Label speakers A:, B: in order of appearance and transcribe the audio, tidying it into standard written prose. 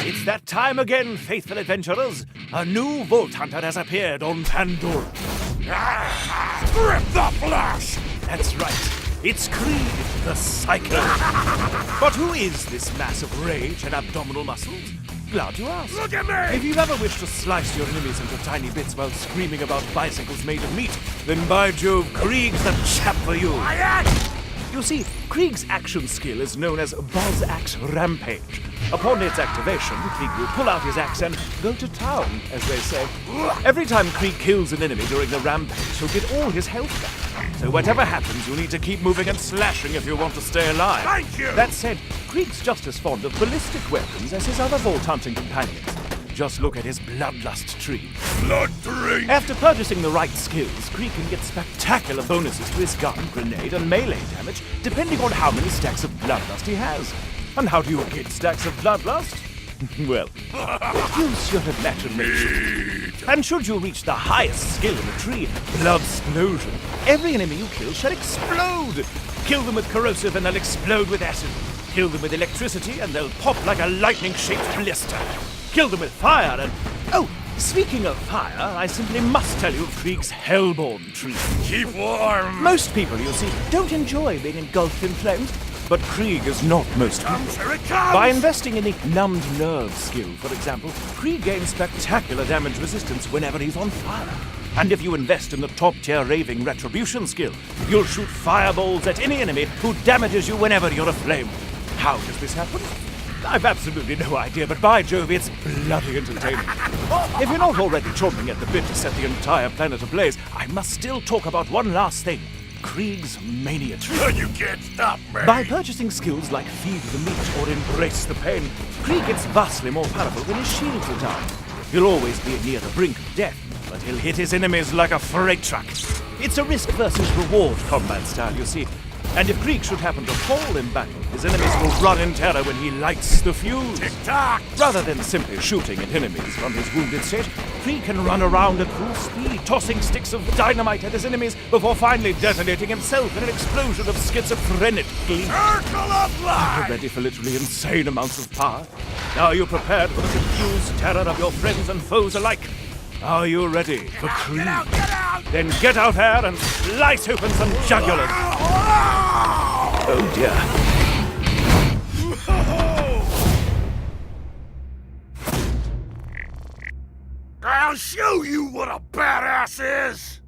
A: It's that time again, faithful adventurers. A new Vault Hunter has appeared on Pandora.
B: Grip the flesh!
A: That's right. It's Krieg, the Psycho. But who is this mass of rage and abdominal muscles? Glad you asked.
B: Look at me!
A: If you've ever wished to slice your enemies into tiny bits while screaming about bicycles made of meat, then by Jove, Krieg's the chap for you. You see, Krieg's action skill is known as Buzz Axe Rampage. Upon its activation, Krieg will pull out his axe and go to town, as they say. Every time Krieg kills an enemy during the rampage, he'll get all his health back. So whatever happens, you'll need to keep moving and slashing if you want to stay alive.
B: Thank you!
A: That said, Krieg's just as fond of ballistic weapons as his other vault hunting companions. Just look at his bloodlust tree.
B: Blood drink!
A: After purchasing the right skills, Krieg can get spectacular bonuses to his gun, grenade, and melee damage, depending on how many stacks of bloodlust he has. And how do you get stacks of bloodlust? Well, use your imagination. And should you reach the highest skill in the tree, Bloodsplosion, every enemy you kill shall explode. Kill them with corrosive and they'll explode with acid. Kill them with electricity and they'll pop like a lightning-shaped blister. Kill them with fire and... Oh, speaking of fire, I simply must tell you of Krieg's Hellborn tree.
B: Keep warm!
A: Most people, you see, don't enjoy being engulfed in flames, but Krieg is not most people.
B: Here it comes!
A: By investing in the numbed nerve skill, for example, Krieg gains spectacular damage resistance whenever he's on fire. And if you invest in the top-tier Raving Retribution skill, you'll shoot fireballs at any enemy who damages you whenever you're aflame. How does this happen? I've absolutely no idea, but by Jove, it's bloody entertaining. If you're not already chomping at the bit to set the entire planet ablaze, I must still talk about one last thing. Krieg's Mania tree.
B: You can't stop me!
A: By purchasing skills like Feed the Meat or Embrace the Pain, Krieg gets vastly more powerful when his shields are down. He'll always be near the brink of death, but he'll hit his enemies like a freight truck. It's a risk versus reward combat style, you see. And if Krieg should happen to fall in battle, his enemies will run in terror when he lights the fuse.
B: Tick-tock!
A: Rather than simply shooting at enemies from his wounded state, Krieg can run around at full speed, tossing sticks of dynamite at his enemies before finally detonating himself in an explosion of schizophrenic glee.
B: Circle of
A: Are
B: life!
A: you ready for literally insane amounts of power? Are you prepared for the confused terror of your friends and foes alike? Are you ready for Krieg?
B: Get out!
A: Then get out there and slice open some jugulars. Oh dear.
B: I'll show you what a badass is!